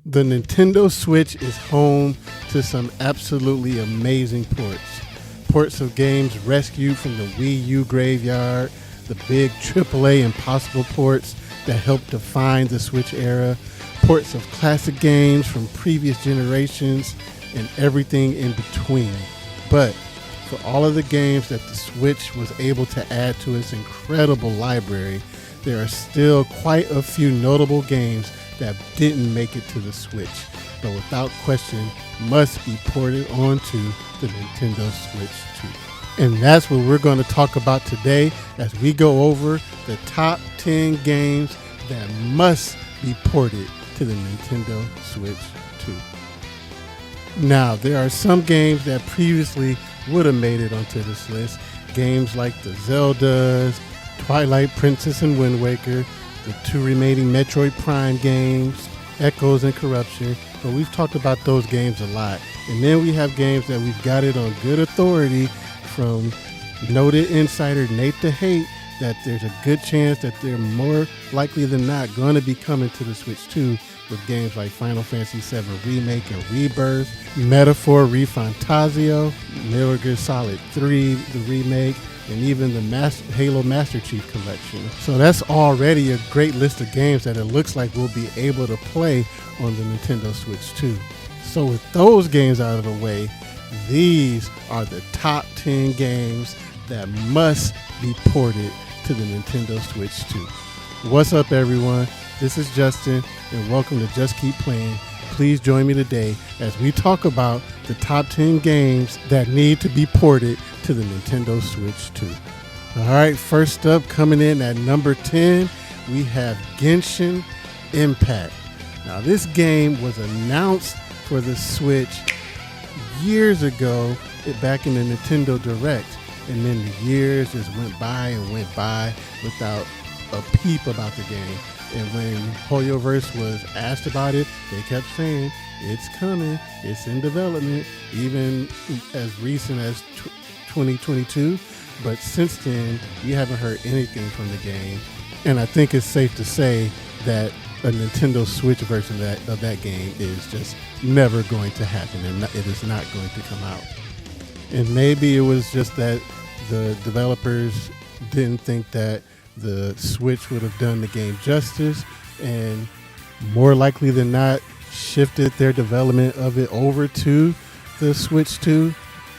The Nintendo Switch is home to some absolutely amazing ports. Ports of games rescued from the Wii U graveyard, the big AAA impossible ports that helped define the Switch era, ports of classic games from previous generations, and everything in between. But for all of the games that the Switch was able to add to its incredible library, there are still quite a few notable games that didn't make it to the Switch, but without question must be ported onto the Nintendo Switch 2. And that's what we're going to talk about today as we go over the top 10 games that must be ported to the Nintendo Switch 2. Now, there are some games that previously would have made it onto this list. Games like the Zeldas, Twilight Princess and Wind Waker, the two remaining Metroid Prime games, Echoes and Corruption, but we've talked about those games a lot. And then we have games that we've got it on good authority from noted insider Nate the Hate that there's a good chance that they're more likely than not going to be coming to the Switch 2 with games like Final Fantasy VII Remake and Rebirth, Metaphor ReFantazio, Metal Gear Solid 3, the remake, and even the Halo Master Chief Collection. So that's already a great list of games that it looks like we'll be able to play on the Nintendo Switch 2. So with those games out of the way, these are the top 10 games that must be ported to the Nintendo Switch 2. What's up, everyone? This is Justin, and welcome to Just Keep Playing. Please join me today as we talk about the top 10 games that need to be ported to the Nintendo Switch 2. All right, first up, coming in at number 10, we have Genshin Impact. Now, this game was announced for the Switch years ago, back in the Nintendo Direct, and then the years just went by without a peep about the game. And when Hoyoverse was asked about it, they kept saying, it's coming, it's in development, even as recent as 2022. But since then, we haven't heard anything from the game. And I think it's safe to say that a Nintendo Switch version of that game is just never going to happen, and it is not going to come out. And maybe it was just that the developers didn't think that the Switch would have done the game justice, and more likely than not shifted their development of it over to the Switch 2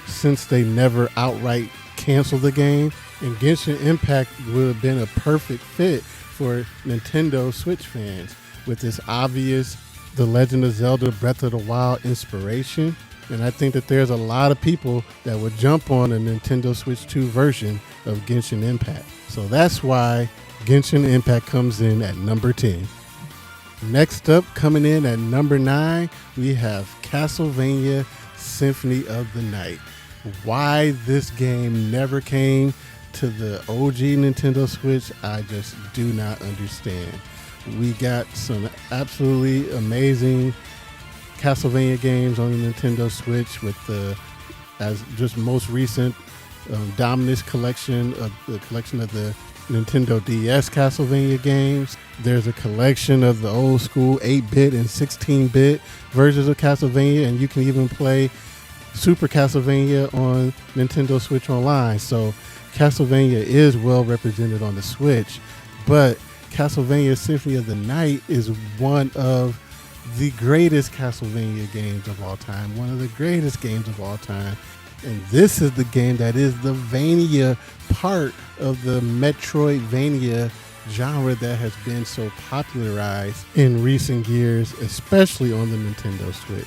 since they never outright canceled the game. And Genshin Impact would have been a perfect fit for Nintendo Switch fans with this obvious The Legend of Zelda Breath of the Wild inspiration. And I think that there's a lot of people that would jump on a Nintendo Switch 2 version of Genshin Impact. So that's why Genshin Impact comes in at number 10. Next up, coming in at number 9, we have Castlevania Symphony of the Night. Why this game never came to the OG Nintendo Switch, I just do not understand. We got some absolutely amazing Castlevania games on the Nintendo Switch with the, as just most recent, Dominus collection of the Nintendo DS Castlevania games. There's a collection of the old school 8-bit and 16-bit versions of Castlevania, and you can even play Super Castlevania on Nintendo Switch Online. So Castlevania is well represented on the Switch, but Castlevania Symphony of the Night is one of the greatest Castlevania games of all time, one of the greatest games of all time. And this is the game that is the Vania part of the Metroidvania genre that has been so popularized in recent years, especially on the Nintendo Switch.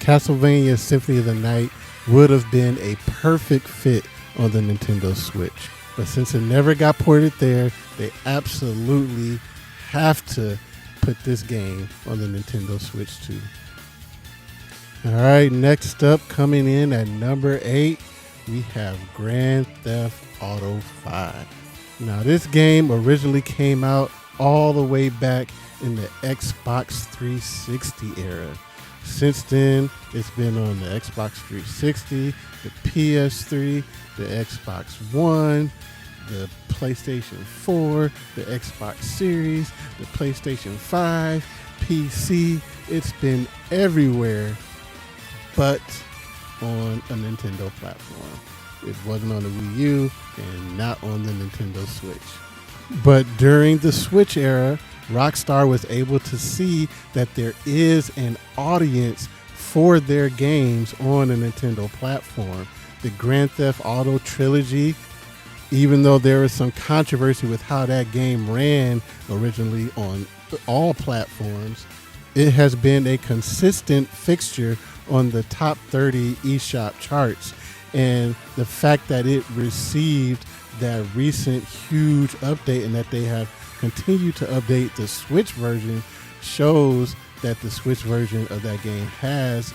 Castlevania Symphony of the Night would have been a perfect fit on the Nintendo Switch. But since it never got ported there, they absolutely have to put this game on the Nintendo Switch 2. All right, next up, coming in at number 8, we have Grand Theft Auto 5. Now, this game originally came out all the way back in the Xbox 360 era. Since then, it's been on the Xbox 360, the PS3, the Xbox One, the PlayStation 4, the Xbox Series, the PlayStation 5, PC. It's been everywhere, but on a Nintendo platform. It wasn't on the Wii U and not on the Nintendo Switch. But during the Switch era, Rockstar was able to see that there is an audience for their games on a Nintendo platform. The Grand Theft Auto trilogy, even though there was some controversy with how that game ran originally on all platforms, it has been a consistent fixture on the top 30 eShop charts. And the fact that it received that recent huge update and that they have continued to update the Switch version shows that the Switch version of that game has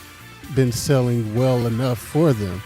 been selling well enough for them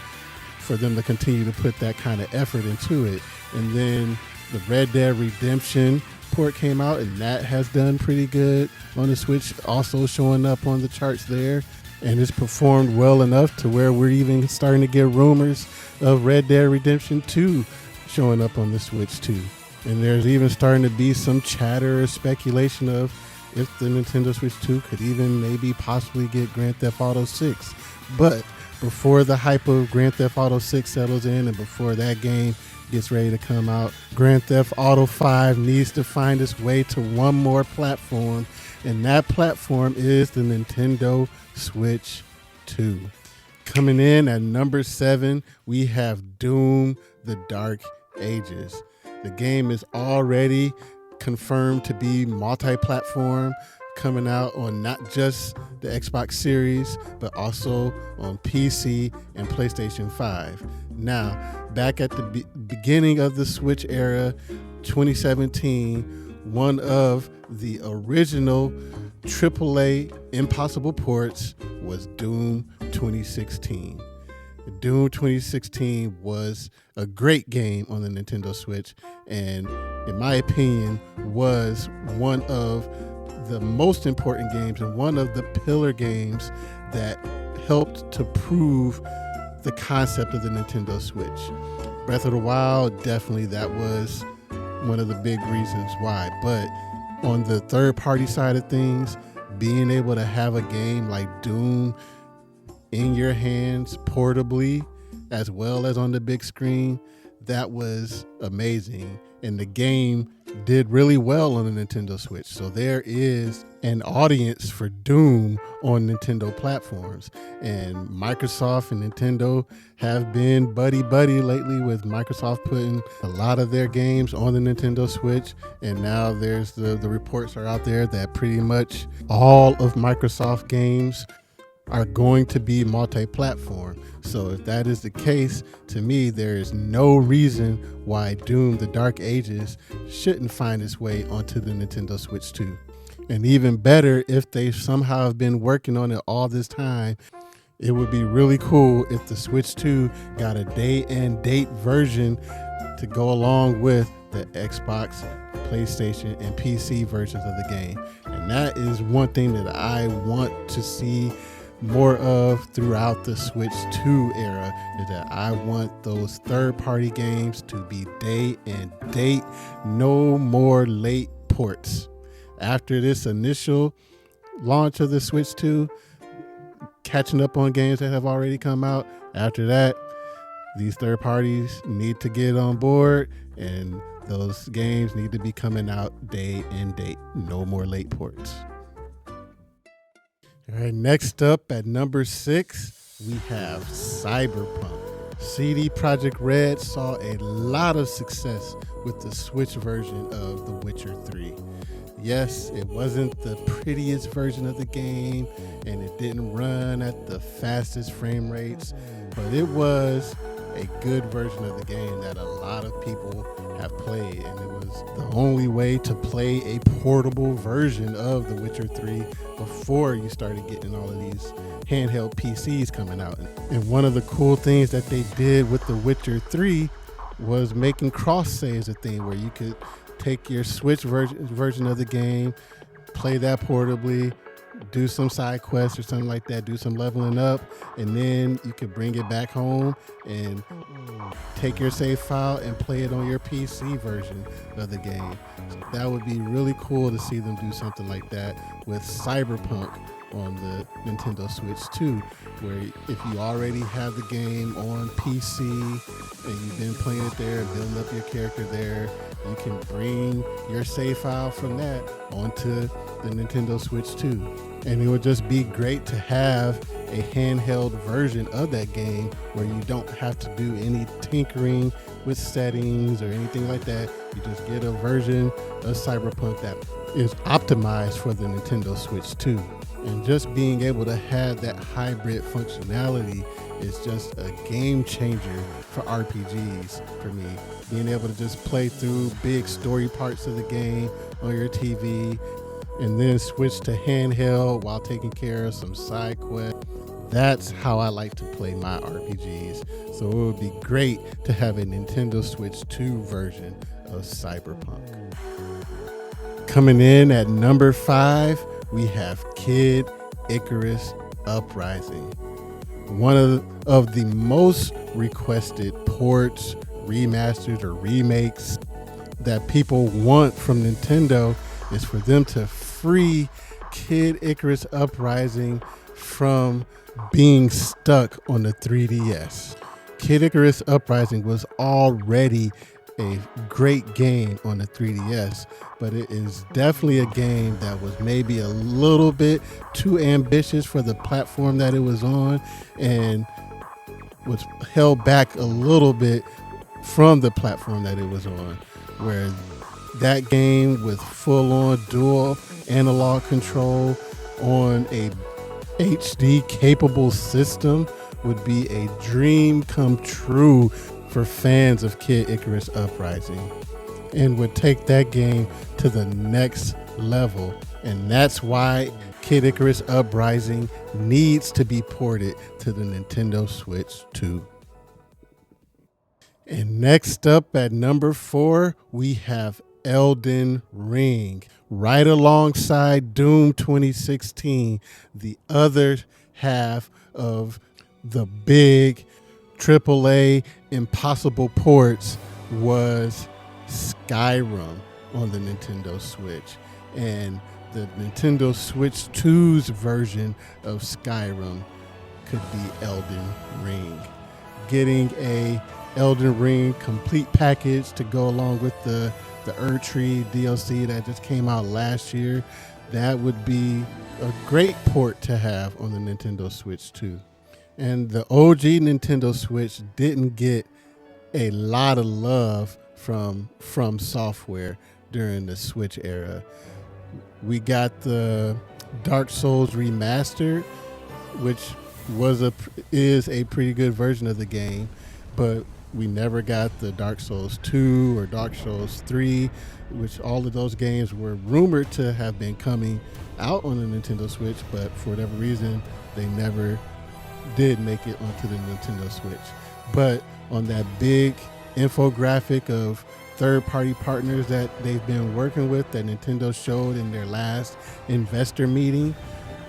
to continue to put that kind of effort into it. And then the Red Dead Redemption port came out, and that has done pretty good on the Switch, also showing up on the charts there. And it's performed well enough to where we're even starting to get rumors of Red Dead Redemption 2 showing up on the Switch too. And there's even starting to be some chatter or speculation of if the Nintendo Switch 2 could even maybe possibly get Grand Theft Auto 6. But before the hype of Grand Theft Auto 6 settles in and before that game gets ready to come out, Grand Theft Auto 5 needs to find its way to one more platform, and that platform is the Nintendo Switch 2. Coming in at number 7, we have Doom: The Dark Ages. The game is already confirmed to be multi-platform, coming out on not just the Xbox Series, but also on PC and PlayStation 5. Now, back at the beginning of the Switch era, 2017, one of the original AAA impossible ports was Doom 2016. Doom 2016 was a great game on the Nintendo Switch, and in my opinion was one of the most important games and one of the pillar games that helped to prove the concept of the Nintendo Switch. Breath of the Wild, definitely that was one of the big reasons why. But on the third party side of things, being able to have a game like Doom in your hands portably as well as on the big screen, that was amazing. And the game did really well on the Nintendo Switch. So there is an audience for Doom on Nintendo platforms. And Microsoft and Nintendo have been buddy-buddy lately, with Microsoft putting a lot of their games on the Nintendo Switch. And now there's the reports are out there that pretty much all of Microsoft games are going to be multi-platform. So if that is the case, to me, there is no reason why Doom: The Dark Ages shouldn't find its way onto the Nintendo Switch 2. And even better, if they somehow have been working on it all this time, it would be really cool if the Switch 2 got a day and date version to go along with the Xbox, PlayStation, and PC versions of the game. And that is one thing that I want to see more of throughout the Switch 2 era, is that I want those third-party games to be day and date, no more late ports. After this initial launch of the Switch 2, catching up on games that have already come out, after that, these third parties need to get on board, and those games need to be coming out day and date, no more late ports. All right, next up at number 6, we have Cyberpunk. CD Projekt Red saw a lot of success with the Switch version of The Witcher 3. Yes, it wasn't the prettiest version of the game, and it didn't run at the fastest frame rates, but it was a good version of the game that a lot of people have played, and it was the only way to play a portable version of The Witcher 3 before you started getting all of these handheld PCs coming out. And one of the cool things that they did with The Witcher 3 was making cross saves a thing, where you could take your Switch version of the game, play that portably, do some side quests or something like that, do some leveling up, and then you could bring it back home and take your save file and play it on your PC version of the game. So that would be really cool to see them do something like that with Cyberpunk on the Nintendo Switch too, where if you already have the game on PC and you've been playing it there, building up your character there, you can bring your save file from that onto the Nintendo Switch too. And it would just be great to have a handheld version of that game where you don't have to do any tinkering with settings or anything like that. You just get a version of Cyberpunk that is optimized for the Nintendo Switch too. And just being able to have that hybrid functionality is just a game changer for RPGs for me. Being able to just play through big story parts of the game on your TV and then switch to handheld while taking care of some side quests. That's how I like to play my RPGs. So it would be great to have a Nintendo Switch 2 version of Cyberpunk. Coming in at number 5, we have Kid Icarus Uprising. One of the most requested ports, remasters, or remakes that people want from Nintendo is for them to free Kid Icarus Uprising from being stuck on the 3DS. Kid Icarus Uprising was already a great game on the 3DS, but it is definitely a game that was maybe a little bit too ambitious for the platform that it was on and was held back a little bit from the platform that it was on, where that game with full-on dual analog control on a HD capable system would be a dream come true for fans of Kid Icarus Uprising, and would take that game to the next level. And that's why Kid Icarus Uprising needs to be ported to the Nintendo Switch 2. And next up at number 4, we have Elden Ring. Right alongside Doom 2016, the other half of the big AAA impossible ports was Skyrim on the Nintendo Switch. And the Nintendo Switch 2's version of Skyrim could be Elden Ring. Getting a Elden Ring complete package to go along with the Erdtree DLC that just came out last year, that would be a great port to have on the Nintendo Switch 2. And the OG Nintendo Switch didn't get a lot of love from Software during the Switch era. We got the Dark Souls Remastered, which is a pretty good version of the game, but we never got the Dark Souls 2 or Dark Souls 3, which all of those games were rumored to have been coming out on the Nintendo Switch, but for whatever reason, they never did make it onto the Nintendo Switch. But on that big infographic of third-party partners that they've been working with that Nintendo showed in their last investor meeting,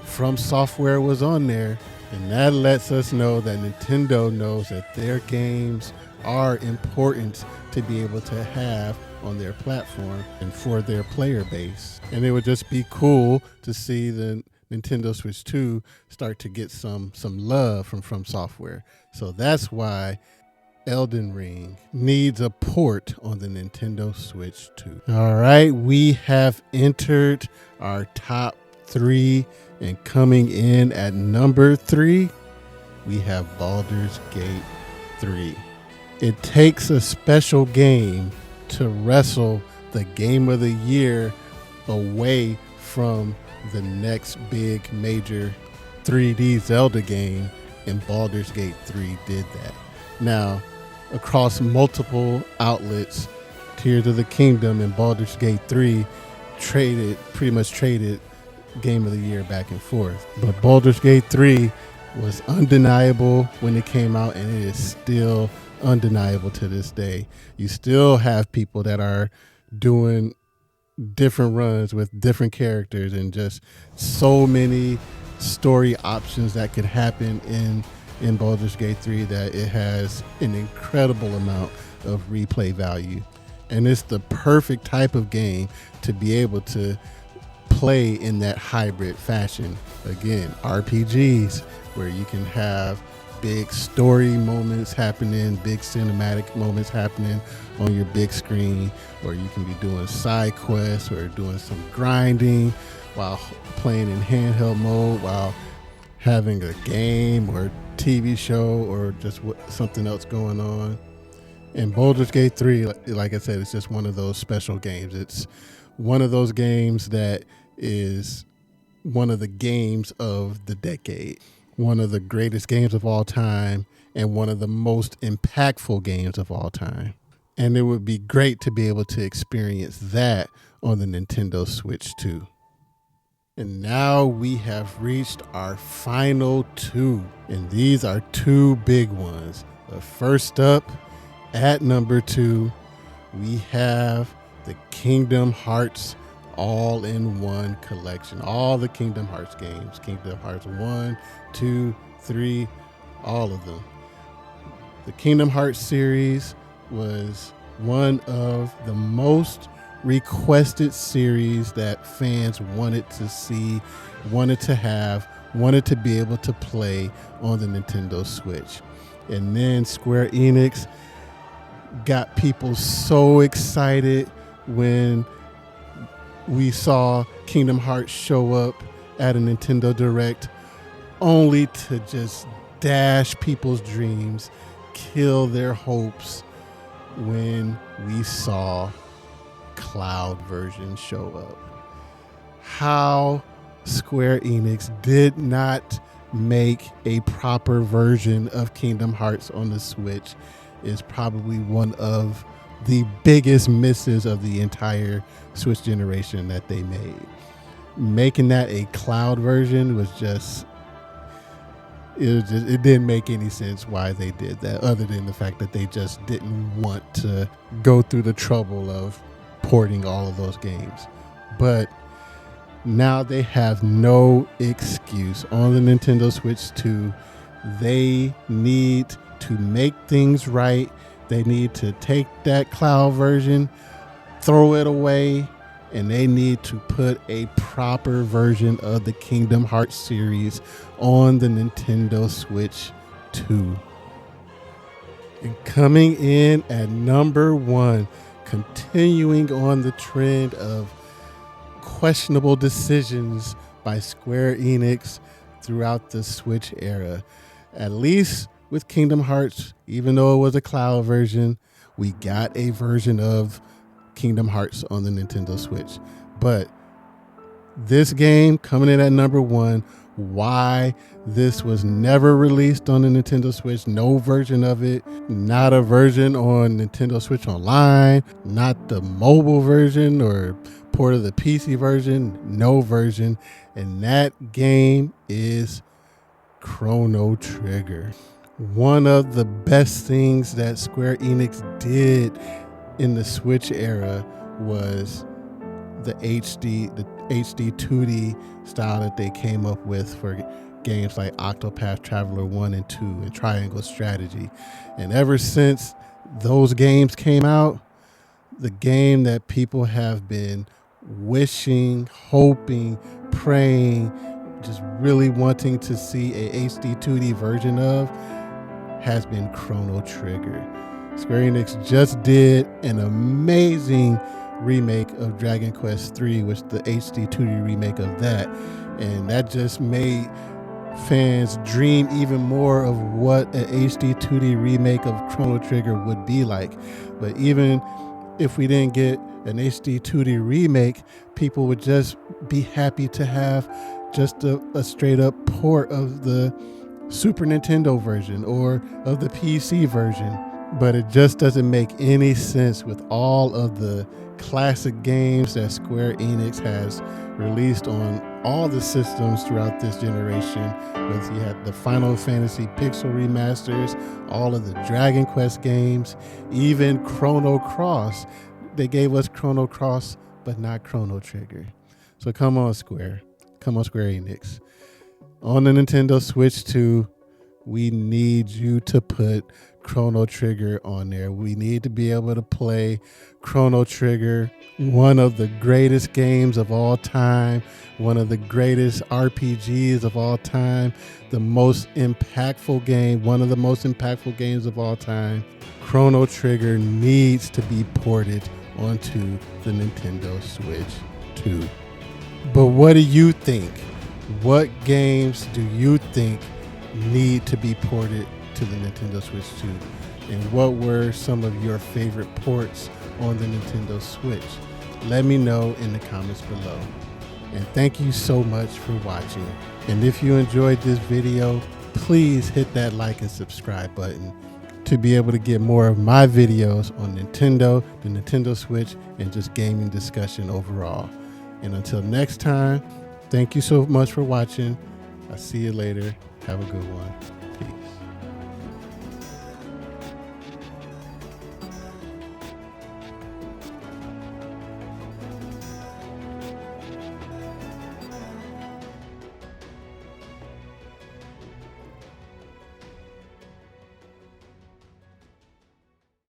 From Software was on there, and that lets us know that Nintendo knows that their games are important to be able to have on their platform and for their player base. And it would just be cool to see the Nintendo Switch 2 start to get some love from Software. So that's why Elden Ring needs a port on the Nintendo Switch 2. All right, we have entered our top 3, and coming in at number 3, we have Baldur's Gate 3. It takes a special game to wrestle the Game of the Year away from the next big major 3D Zelda game, and Baldur's Gate 3 did that. Now, across multiple outlets, Tears of the Kingdom and Baldur's Gate 3 pretty much traded Game of the Year back and forth. But Baldur's Gate 3 was undeniable when it came out, and it is still undeniable to this day. You still have people that are doing different runs with different characters and just so many story options that could happen in Baldur's Gate 3 that it has an incredible amount of replay value. And it's the perfect type of game to be able to play in that hybrid fashion. Again, RPGs where you can have big story moments happening, big cinematic moments happening on your big screen, or you can be doing side quests or doing some grinding while playing in handheld mode, while having a game or TV show or just something else going on. And Baldur's Gate 3, like I said, it's just one of those special games. It's one of those games that is one of the games of the decade, one of the greatest games of all time, and one of the most impactful games of all time. And it would be great to be able to experience that on the Nintendo Switch too. And now we have reached our final two, and these are two big ones. But first up, at number 2, we have the Kingdom Hearts all-in-one collection. All the Kingdom Hearts games. Kingdom Hearts 1, 2, 3, all of them. The Kingdom Hearts series was one of the most requested series that fans wanted to see, wanted to have, wanted to be able to play on the Nintendo Switch. And then Square Enix got people so excited when we saw Kingdom Hearts show up at a Nintendo Direct, only to just dash people's dreams, kill their hopes when we saw Cloud version show up. How Square Enix did not make a proper version of Kingdom Hearts on the Switch is probably one of the biggest misses of the entire Switch generation that they made. Making that a cloud version was just it didn't make any sense why they did that, other than the fact that they just didn't want to go through the trouble of porting all of those games. But now they have no excuse on the Nintendo Switch 2. They need to make things right. They need to take that cloud version, throw it away, and they need to put a proper version of the Kingdom Hearts series on the Nintendo Switch 2. And coming in at number 1, continuing on the trend of questionable decisions by Square Enix throughout the Switch era. At least with Kingdom Hearts, even though it was a cloud version, we got a version of Kingdom Hearts on the Nintendo Switch. But this game coming in at number 1, why this was never released on the Nintendo Switch, no version of it, not a version on Nintendo Switch Online, not the mobile version or port of the PC version, no version. And that game is Chrono Trigger. One of the best things that Square Enix did in the Switch era was the HD 2D style that they came up with for games like Octopath Traveler 1 and 2 and Triangle Strategy. And ever since those games came out, the game that people have been wishing, hoping, praying, just really wanting to see a HD 2D version of has been Chrono Trigger. Square Enix just did an amazing remake of Dragon Quest III, which the HD 2D remake of that, and that just made fans dream even more of what an HD 2D remake of Chrono Trigger would be like. But even if we didn't get an HD 2D remake, people would just be happy to have just a straight up port of the Super Nintendo version or of the PC version. But it just doesn't make any sense with all of the classic games that Square Enix has released on all the systems throughout this generation. With you had the Final Fantasy Pixel remasters, all of the Dragon Quest games, even Chrono Cross. They gave us Chrono Cross but not Chrono Trigger. So come on, Square Enix. On the Nintendo Switch 2, we need you to put Chrono Trigger on there. We need to be able to play Chrono Trigger, one of the greatest games of all time, one of the greatest RPGs of all time, the most impactful game, one of the most impactful games of all time. Chrono Trigger needs to be ported onto the Nintendo Switch 2. But what do you think? What games do you think need to be ported to the Nintendo Switch 2? And what were some of your favorite ports on the Nintendo Switch? Let me know in the comments below. And thank you so much for watching. And if you enjoyed this video, please hit that like and subscribe button to be able to get more of my videos on Nintendo, the Nintendo Switch, and just gaming discussion overall. And until next time, thank you so much for watching. I'll see you later. Have a good one. Peace.